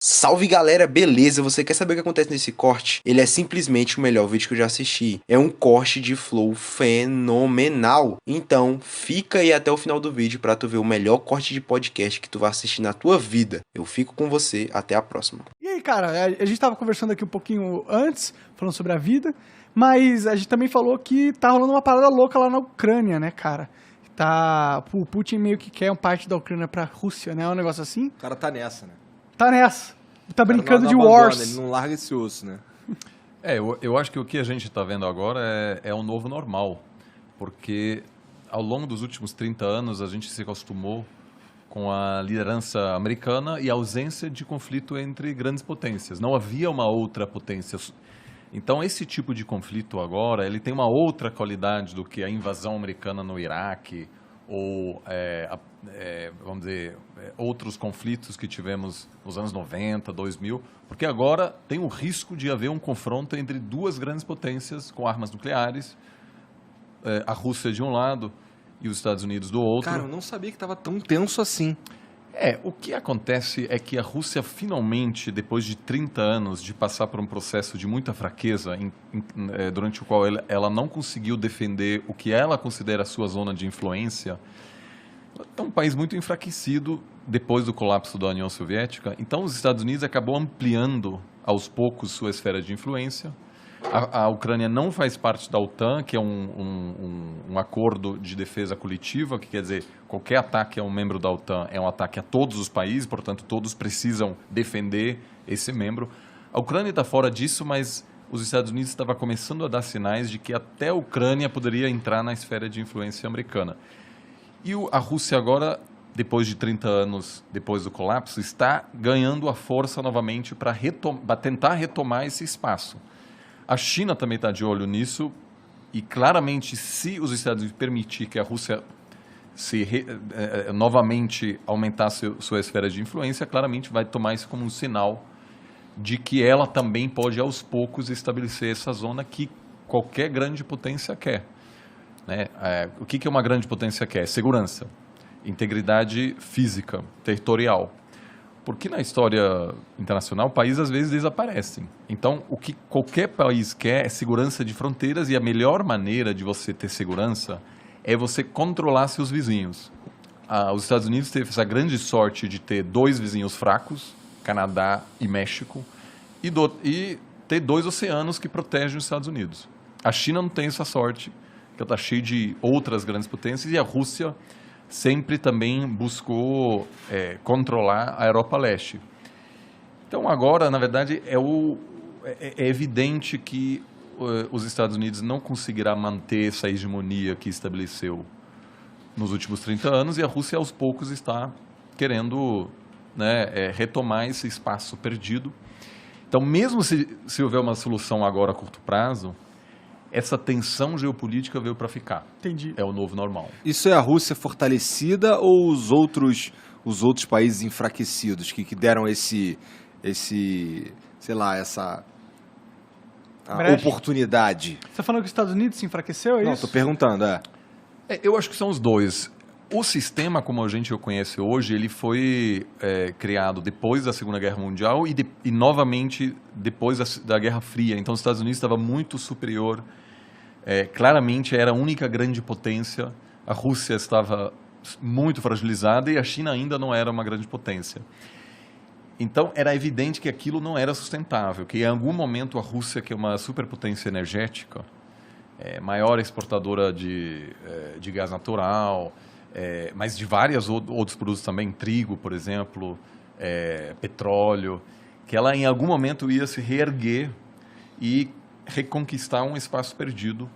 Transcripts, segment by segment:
Salve galera, beleza? Você quer saber o que acontece nesse corte? Ele é simplesmente o melhor vídeo que eu já assisti. É um corte de flow fenomenal. Então, fica aí até o final do vídeo pra tu ver o melhor corte de podcast que tu vai assistir na tua vida. Eu fico com você, até a próxima. E aí, cara, a gente tava conversando aqui um pouquinho antes, falando sobre a vida, mas a gente também falou que tá rolando uma parada louca lá na Ucrânia, né, cara? O Putin meio que quer uma parte da Ucrânia pra Rússia, né? É um negócio assim. O cara tá nessa, né? Tá nessa. Tá brincando não de abandona, wars. Ele não larga esse osso, né? Eu acho que o que a gente está vendo agora é o novo normal, porque ao longo dos últimos 30 anos a gente se acostumou com a liderança americana e a ausência de conflito entre grandes potências. Não havia uma outra potência. Então esse tipo de conflito agora, ele tem uma outra qualidade do que a invasão americana no Iraque ou, vamos dizer, outros conflitos que tivemos nos anos 90, 2000, porque agora tem o risco de haver um confronto entre duas grandes potências com armas nucleares, a Rússia de um lado e os Estados Unidos do outro. Cara, eu não sabia que estava tão tenso assim. O que acontece é que a Rússia finalmente, depois de 30 anos de passar por um processo de muita fraqueza, durante o qual ela não conseguiu defender o que ela considera a sua zona de influência, é um país muito enfraquecido depois do colapso da União Soviética. Então os Estados Unidos acabou ampliando aos poucos sua esfera de influência. A Ucrânia não faz parte da OTAN, que é um acordo de defesa coletiva, que quer dizer, qualquer ataque a um membro da OTAN é um ataque a todos os países, portanto, todos precisam defender esse membro. A Ucrânia está fora disso, mas os Estados Unidos estavam começando a dar sinais de que até a Ucrânia poderia entrar na esfera de influência americana. E a Rússia agora, depois de 30 anos depois do colapso, está ganhando a força novamente para tentar retomar esse espaço. A China também está de olho nisso e, claramente, se os Estados Unidos permitir que a Rússia novamente aumentasse sua esfera de influência, claramente vai tomar isso como um sinal de que ela também pode, aos poucos, estabelecer essa zona que qualquer grande potência quer. Né? O que uma grande potência quer? Segurança, integridade física, territorial. Porque na história internacional, países às vezes desaparecem. Então, o que qualquer país quer é segurança de fronteiras, e a melhor maneira de você ter segurança é você controlar seus vizinhos. Os Estados Unidos teve essa grande sorte de ter dois vizinhos fracos, Canadá e México, e ter dois oceanos que protegem os Estados Unidos. A China não tem essa sorte, que está cheia de outras grandes potências, e a Rússia sempre também buscou controlar a Europa Leste. Então, agora, na verdade, é evidente que os Estados Unidos não conseguirá manter essa hegemonia que estabeleceu nos últimos 30 anos, e a Rússia, aos poucos, está querendo retomar esse espaço perdido. Então, mesmo se houver uma solução agora a curto prazo, essa tensão geopolítica veio para ficar. Entendi. É o novo normal. Isso é a Rússia fortalecida ou os outros países enfraquecidos que deram essa oportunidade? Você tá falando que os Estados Unidos se enfraqueceu, é Não, isso? estou perguntando, Eu acho que são os dois. O sistema, como a gente o conhece hoje, ele foi criado depois da Segunda Guerra Mundial e novamente depois da Guerra Fria. Então, os Estados Unidos estava muito superior. Claramente, era a única grande potência. A Rússia estava muito fragilizada e a China ainda não era uma grande potência. Então, era evidente que aquilo não era sustentável, que em algum momento a Rússia, que é uma superpotência energética, maior exportadora de gás natural, mas de vários outros produtos também, trigo, por exemplo, petróleo, que ela em algum momento ia se reerguer e reconquistar um espaço perdido.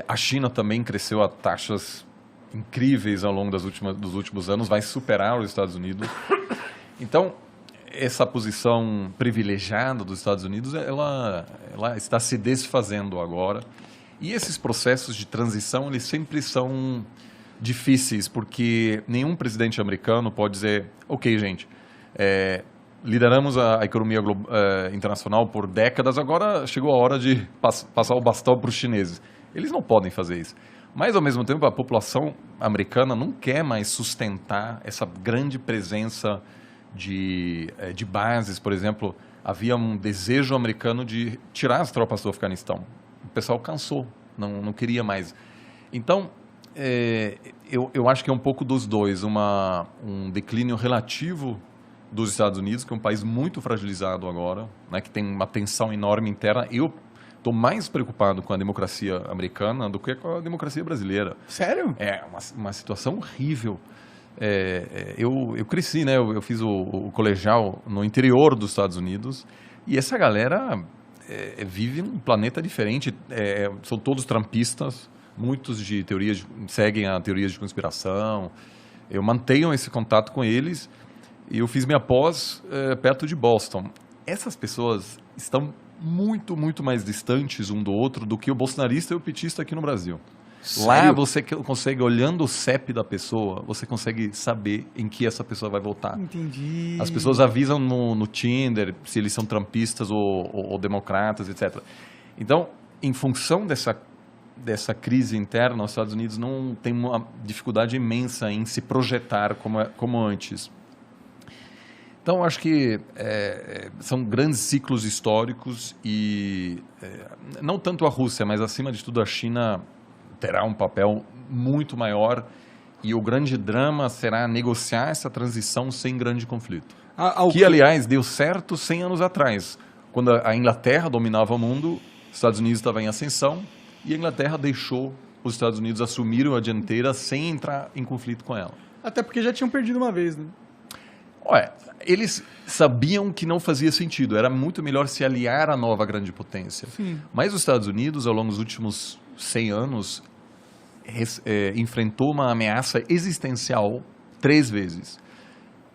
A China também cresceu a taxas incríveis ao longo dos últimos anos, vai superar os Estados Unidos. Então, essa posição privilegiada dos Estados Unidos, ela está se desfazendo agora. E esses processos de transição, eles sempre são difíceis, porque nenhum presidente americano pode dizer, ok, gente, lideramos a economia internacional por décadas, agora chegou a hora de passar o bastão para os chineses. Eles não podem fazer isso. Mas, ao mesmo tempo, a população americana não quer mais sustentar essa grande presença de bases, por exemplo, havia um desejo americano de tirar as tropas do Afeganistão. O pessoal cansou, não queria mais. Então, eu acho que é um pouco dos dois, um declínio relativo dos Estados Unidos, que é um país muito fragilizado agora, né, que tem uma tensão enorme interna. Eu estou mais preocupado com a democracia americana do que com a democracia brasileira. Sério? É uma situação horrível. Eu cresci, né? Eu fiz o colegial no interior dos Estados Unidos e essa galera vive num planeta diferente. São todos trumpistas, muitos seguem a teorias de conspiração. Eu mantenho esse contato com eles e eu fiz minha pós perto de Boston. Essas pessoas estão muito, muito mais distantes um do outro do que o bolsonarista e o petista aqui no Brasil. Sério? Lá você consegue, olhando o CEP da pessoa, você consegue saber em que essa pessoa vai votar. Entendi. As pessoas avisam no Tinder se eles são trumpistas ou democratas, etc. Então, em função dessa crise interna, os Estados Unidos não tem uma dificuldade imensa em se projetar como antes. Então, acho que são grandes ciclos históricos e não tanto a Rússia, mas acima de tudo a China terá um papel muito maior e o grande drama será negociar essa transição sem grande conflito. Que, aliás, deu certo 100 anos atrás, quando a Inglaterra dominava o mundo, os Estados Unidos estavam em ascensão e a Inglaterra deixou os Estados Unidos assumirem a dianteira sem entrar em conflito com ela. Até porque já tinham perdido uma vez, né? Eles sabiam que não fazia sentido, era muito melhor se aliar à nova grande potência. Sim. Mas os Estados Unidos, ao longo dos últimos 100 anos, enfrentou uma ameaça existencial 3 vezes.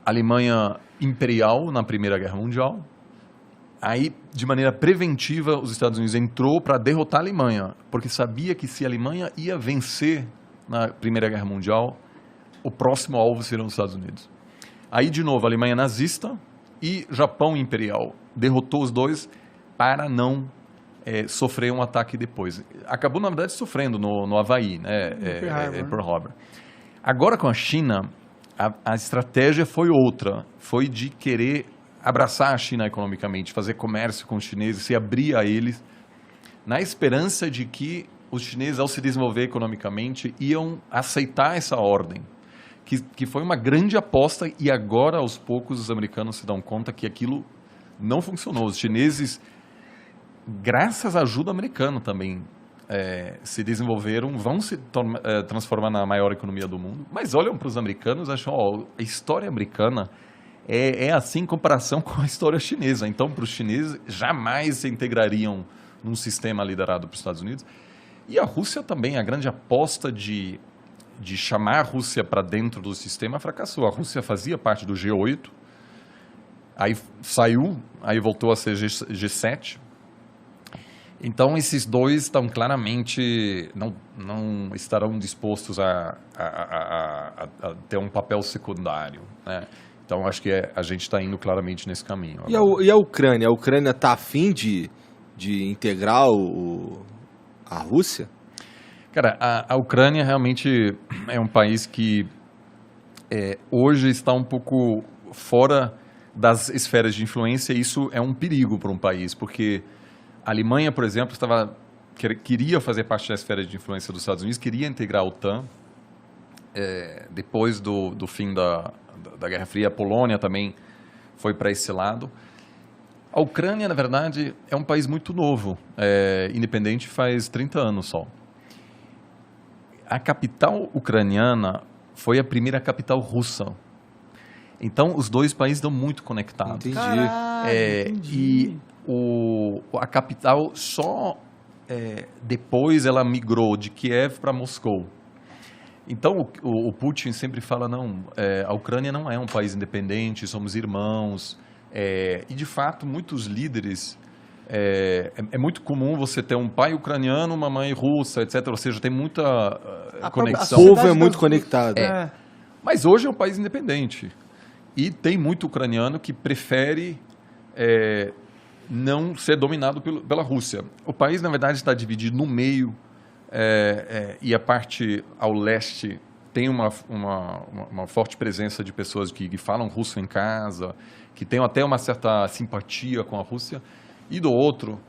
A Alemanha imperial na Primeira Guerra Mundial. Aí, de maneira preventiva, os Estados Unidos entrou para derrotar a Alemanha, porque sabia que se a Alemanha ia vencer na Primeira Guerra Mundial, o próximo alvo seriam os Estados Unidos. Aí, de novo, a Alemanha nazista e Japão imperial. Derrotou os dois para não sofrer um ataque depois. Acabou, na verdade, sofrendo no Havaí, né? Pearl Harbor. Agora, com a China, a estratégia foi outra. Foi de querer abraçar a China economicamente, fazer comércio com os chineses, se abrir a eles, na esperança de que os chineses, ao se desenvolver economicamente, iam aceitar essa ordem. Que foi uma grande aposta e agora, aos poucos, os americanos se dão conta que aquilo não funcionou. Os chineses, graças à ajuda americana também, se desenvolveram, vão se transformar na maior economia do mundo. Mas olham para os americanos e acham, a história americana é assim em comparação com a história chinesa. Então, para os chineses, jamais se integrariam num sistema liderado pelos Estados Unidos. E a Rússia também, a grande aposta de chamar a Rússia para dentro do sistema fracassou. A Rússia fazia parte do G8, aí saiu, aí voltou a ser G7. Então, esses dois estão claramente, não estarão dispostos a ter um papel secundário, né? Então, acho que a gente está indo claramente nesse caminho. E a Ucrânia? A Ucrânia está afim de integrar a Rússia? Cara, a Ucrânia realmente é um país que hoje está um pouco fora das esferas de influência e isso é um perigo para um país, porque a Alemanha, por exemplo, queria fazer parte da esfera de influência dos Estados Unidos, queria integrar a OTAN. Depois do fim da Guerra Fria, a Polônia também foi para esse lado. A Ucrânia, na verdade, é um país muito novo, independente faz 30 anos só. A capital ucraniana foi a primeira capital russa. Então, os dois países estão muito conectados. Entendi. Entendi. E a capital só depois ela migrou de Kiev para Moscou. Então, o Putin sempre fala, a Ucrânia não é um país independente, somos irmãos. E, de fato, muitos líderes... É muito comum você ter um pai ucraniano, uma mãe russa, etc. Ou seja, tem muita conexão. O povo é muito conectado. Mas hoje é um país independente. E tem muito ucraniano que prefere não ser dominado pela Rússia. O país, na verdade, está dividido no meio e a parte ao leste tem uma forte presença de pessoas que falam russo em casa, que tem até uma certa simpatia com a Rússia, e do outro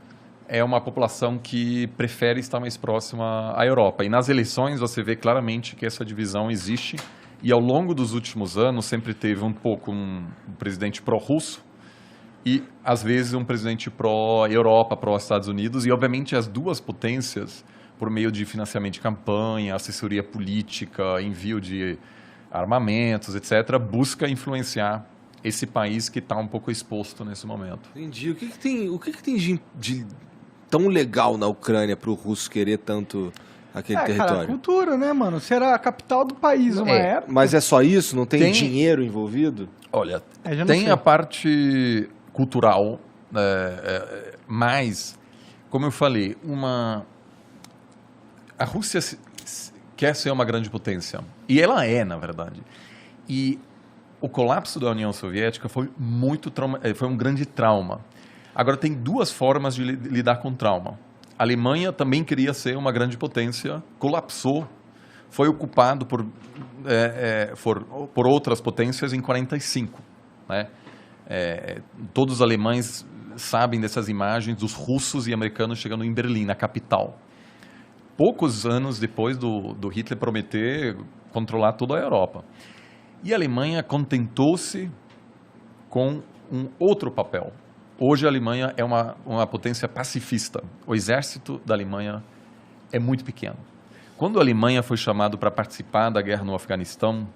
é uma população que prefere estar mais próxima à Europa. E nas eleições você vê claramente que essa divisão existe, e ao longo dos últimos anos sempre teve um pouco um presidente pró-russo e, às vezes, um presidente pró-Europa, pró-Estados Unidos, e, obviamente, as duas potências, por meio de financiamento de campanha, assessoria política, envio de armamentos, etc., busca influenciar esse país que está um pouco exposto nesse momento. Entendi. O que tem de tão legal na Ucrânia para o russo querer tanto aquele território? Cara, cultura, né, mano? Você era a capital do país uma época. Mas é só isso? Não tem dinheiro envolvido? Olha, já não tem sei. a parte cultural, mas, como eu falei, a Rússia quer ser uma grande potência. E ela é, na verdade. E o colapso da União Soviética foi um grande trauma. Agora, tem duas formas de lidar com trauma. A Alemanha também queria ser uma grande potência, colapsou, foi ocupado por outras potências em 1945. Né? Todos os alemães sabem dessas imagens dos russos e americanos chegando em Berlim, na capital. Poucos anos depois do Hitler prometer controlar toda a Europa. E a Alemanha contentou-se com um outro papel. Hoje a Alemanha é uma potência pacifista. O exército da Alemanha é muito pequeno. Quando a Alemanha foi chamada para participar da guerra no Afeganistão,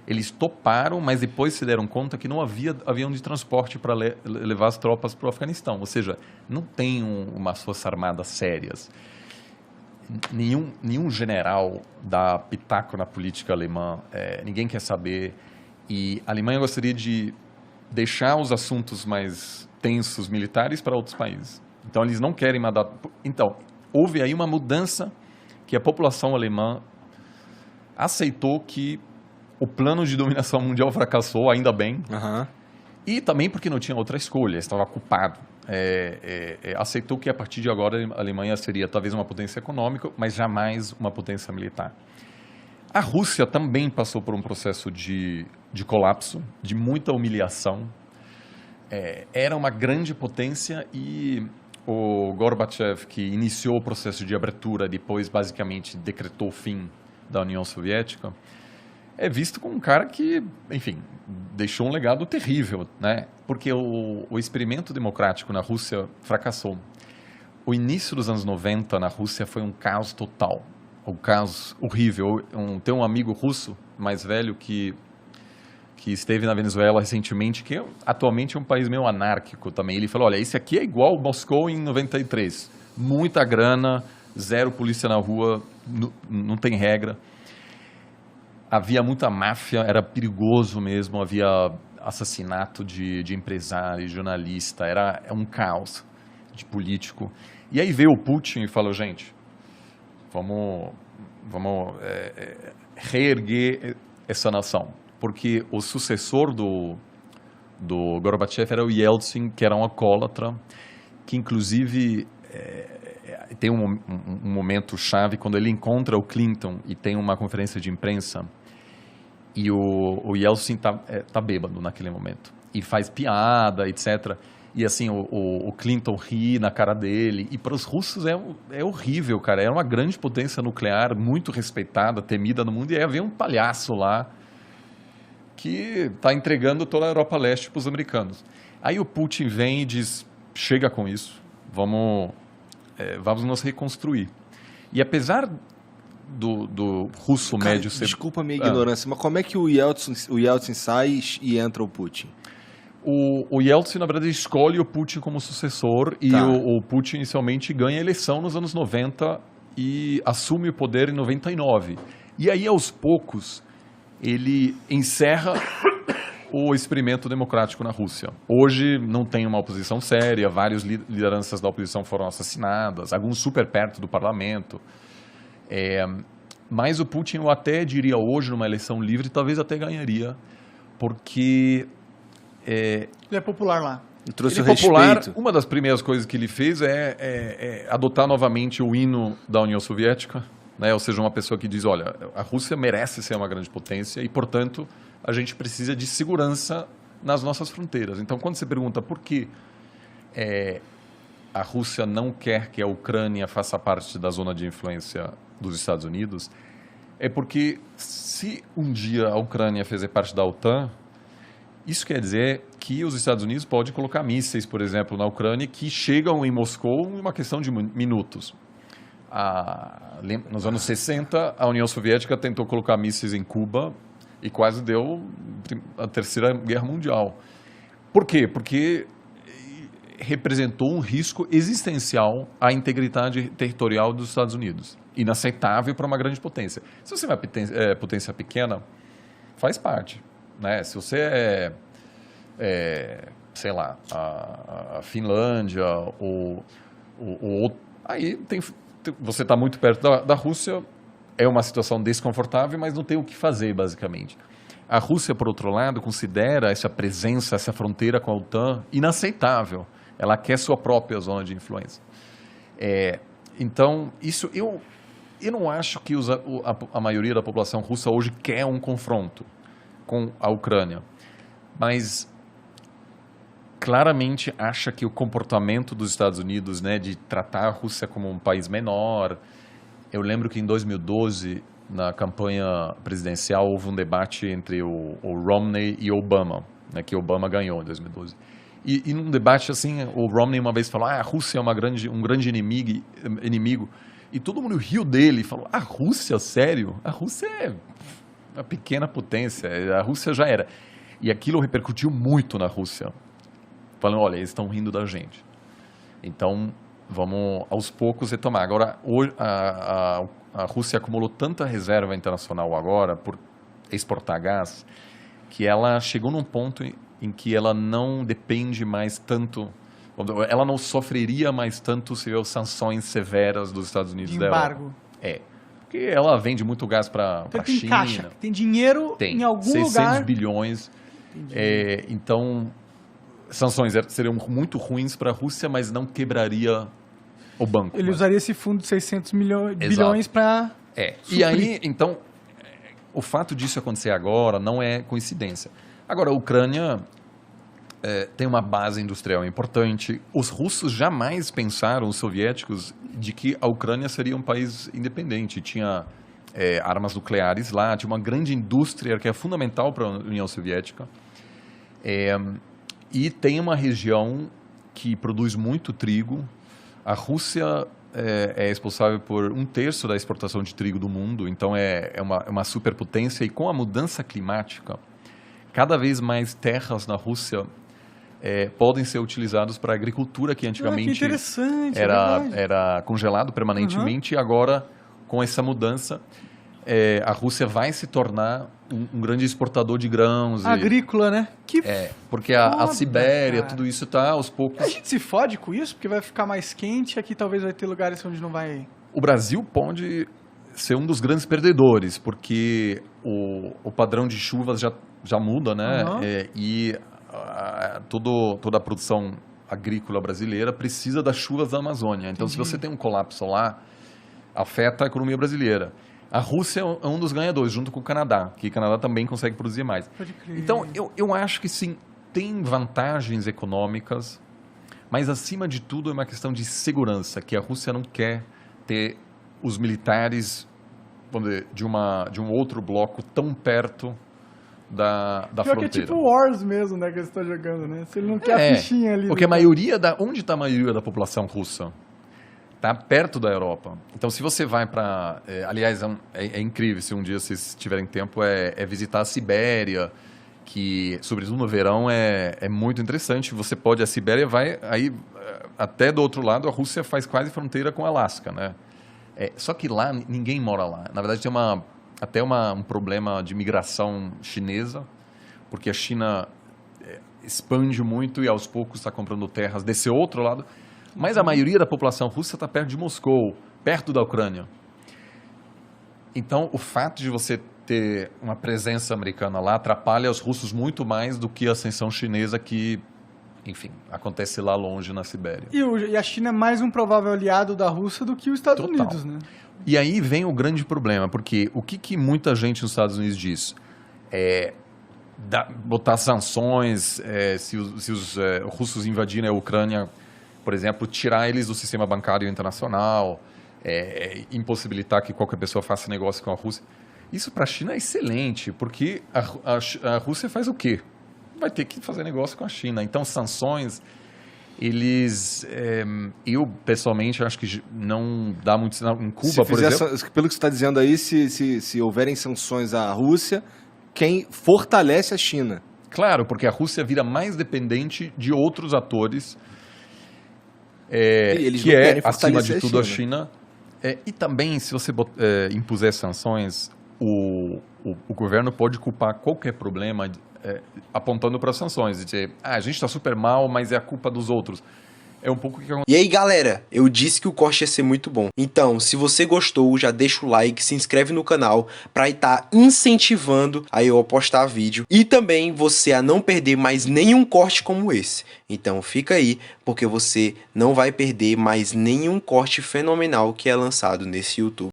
eles toparam, mas depois se deram conta que não havia avião de transporte para levar as tropas para o Afeganistão. Ou seja, não tem umas forças armadas sérias. Nenhum general dá pitaco na política alemã, ninguém quer saber, e a Alemanha gostaria de deixar os assuntos mais tensos militares para outros países. Então, eles não querem mandar... Então, houve aí uma mudança que a população alemã aceitou que o plano de dominação mundial fracassou, ainda bem, e também porque não tinha outra escolha, estava ocupado. Aceitou que a partir de agora a Alemanha seria talvez uma potência econômica, mas jamais uma potência militar. A Rússia também passou por um processo de colapso, de muita humilhação. Era uma grande potência e o Gorbachev, que iniciou o processo de abertura, depois basicamente decretou o fim da União Soviética, é visto como um cara que, enfim, deixou um legado terrível, né? Porque o experimento democrático na Rússia fracassou. O início dos anos 90 na Rússia foi um caos total, um caos horrível. Tem um amigo russo mais velho que esteve na Venezuela recentemente, que atualmente é um país meio anárquico também. Ele falou, olha, esse aqui é igual Moscou em 93. Muita grana, zero polícia na rua, não tem regra. Havia muita máfia, era perigoso mesmo, havia assassinato de empresário, jornalista, era um caos de político. E aí veio o Putin e falou, gente, vamos reerguer essa nação. Porque o sucessor do Gorbachev era o Yeltsin, que era um alcoólatra, que inclusive tem um momento chave quando ele encontra o Clinton e tem uma conferência de imprensa e o Yeltsin tá bêbado naquele momento e faz piada, etc. E assim, o Clinton ri na cara dele. E para os russos é horrível, cara. Era uma grande potência nuclear, muito respeitada, temida no mundo, e aí havia um palhaço lá que está entregando toda a Europa Leste para os americanos. Aí o Putin vem e diz, chega com isso, vamos nos reconstruir. E apesar do russo médio ser... Desculpa a minha ignorância, mas como é que o Yeltsin sai e entra o Putin? O Yeltsin, na verdade, escolhe o Putin como sucessor e o Putin inicialmente ganha a eleição nos anos 90 e assume o poder em 99. E aí, aos poucos, ele encerra o experimento democrático na Rússia. Hoje não tem uma oposição séria, várias lideranças da oposição foram assassinadas, alguns super perto do parlamento. Mas o Putin, eu até diria hoje, numa eleição livre, talvez até ganharia, porque... Ele é popular lá. Trouxe ele o é popular. respeito. Uma das primeiras coisas que ele fez é adotar novamente o hino da União Soviética, né? Ou seja, uma pessoa que diz, olha, a Rússia merece ser uma grande potência e, portanto, a gente precisa de segurança nas nossas fronteiras. Então, quando você pergunta por que a Rússia não quer que a Ucrânia faça parte da zona de influência dos Estados Unidos, é porque se um dia a Ucrânia fizer parte da OTAN, isso quer dizer que os Estados Unidos podem colocar mísseis, por exemplo, na Ucrânia, que chegam em Moscou em uma questão de minutos. Nos anos 60, a União Soviética tentou colocar mísseis em Cuba e quase deu a Terceira Guerra Mundial. Por quê? Porque representou um risco existencial à integridade territorial dos Estados Unidos. Inaceitável para uma grande potência. Se você é uma potência pequena, faz parte, né? Se você sei lá, a Finlândia ou aí você está muito perto da Rússia, é uma situação desconfortável, mas não tem o que fazer, basicamente. A Rússia, por outro lado, considera essa presença, essa fronteira com a OTAN inaceitável. Ela quer sua própria zona de influência. Então, isso eu não acho que a maioria da população russa hoje quer um confronto com a Ucrânia, mas claramente acha que o comportamento dos Estados Unidos, né, de tratar a Rússia como um país menor. Eu lembro que em 2012, na campanha presidencial, houve um debate entre o Romney e Obama, né, que Obama ganhou em 2012. E num debate assim, o Romney uma vez falou, a Rússia é um grande inimigo, e todo mundo riu dele e falou, a Rússia, sério? A Rússia é uma pequena potência, a Rússia já era. E aquilo repercutiu muito na Rússia, falando, olha, eles estão rindo da gente. Então, vamos aos poucos retomar. Agora, a Rússia acumulou tanta reserva internacional agora por exportar gás, que ela chegou num ponto em que ela não depende mais tanto, ela não sofreria mais tanto se houver sanções severas dos Estados Unidos e da Europa. Embargo. Porque ela vende muito gás para a Tem China. caixa, tem dinheiro em algum 600 lugar. bilhões. Então, sanções seriam muito ruins para a Rússia, mas não quebraria o banco. Ele usaria esse fundo de 600 bilhões para... E aí, então, o fato disso acontecer agora não é coincidência. Agora, a Ucrânia tem uma base industrial importante. Os russos jamais pensaram, os soviéticos, de que a Ucrânia seria um país independente. Tinha armas nucleares lá, tinha uma grande indústria que é fundamental para a União Soviética. E tem uma região que produz muito trigo. A Rússia é responsável por 1/3 da exportação de trigo do mundo, então é uma superpotência. E com a mudança climática, cada vez mais terras na Rússia podem ser utilizadas para a agricultura, que antigamente que interessante, era congelado permanentemente, e agora, com essa mudança, a Rússia vai se tornar um grande exportador de grãos. Agrícola, né? Porque a Sibéria, cara, tudo isso está aos poucos... A gente se fode com isso, porque vai ficar mais quente, aqui talvez vai ter lugares onde não vai... O Brasil pode ser um dos grandes perdedores, porque o padrão de chuvas já muda, né? Toda a produção agrícola brasileira precisa das chuvas da Amazônia. Então, se você tem um colapso lá, afeta a economia brasileira. A Rússia é um dos ganhadores, junto com o Canadá, que o Canadá também consegue produzir mais. Pode crer. Então, eu acho que sim, tem vantagens econômicas, mas acima de tudo é uma questão de segurança, que a Rússia não quer ter os militares, vamos dizer, de um outro bloco tão perto da fronteira. Que é tipo Wars mesmo, né, que eles estão jogando, né? Se ele não quer a fichinha ali. Porque onde está a maioria da população russa? Está perto da Europa. Então, se você vai para... aliás, é incrível, se um dia vocês tiverem tempo, visitar a Sibéria, que, sobretudo no verão, é muito interessante. Você pode... A Sibéria vai... Aí, até do outro lado, a Rússia faz quase fronteira com a Alasca, né? Só que lá, ninguém mora lá. Na verdade, tem até um problema de migração chinesa, porque a China expande muito e, aos poucos, está comprando terras desse outro lado. Mas a maioria da população russa está perto de Moscou, perto da Ucrânia. Então, o fato de você ter uma presença americana lá atrapalha os russos muito mais do que a ascensão chinesa que enfim, acontece lá longe na Sibéria. E a China é mais um provável aliado da Rússia do que os Estados Total. Unidos, né? E aí vem o grande problema, porque o que muita gente nos Estados Unidos diz? Botar sanções, se os russos invadirem a Ucrânia, por exemplo, tirar eles do sistema bancário internacional, impossibilitar que qualquer pessoa faça negócio com a Rússia. Isso para a China é excelente, porque a Rússia faz o quê? Vai ter que fazer negócio com a China. Então, sanções, eu pessoalmente acho que não dá muito sinal. Em Cuba, por exemplo... Pelo que você está dizendo aí, se houverem sanções à Rússia, quem fortalece a China. Claro, porque a Rússia vira mais dependente de outros atores, que acima de tudo, a China. E também, se você impuser sanções, o governo pode culpar qualquer problema apontando para as sanções, dizer, a gente está super mal, mas é a culpa dos outros. É um pouco o que acontece. E aí, galera, eu disse que o corte ia ser muito bom. Então, se você gostou, já deixa o like, se inscreve no canal pra estar incentivando a eu postar vídeo. E também você a não perder mais nenhum corte como esse. Então, fica aí, porque você não vai perder mais nenhum corte fenomenal que é lançado nesse YouTube.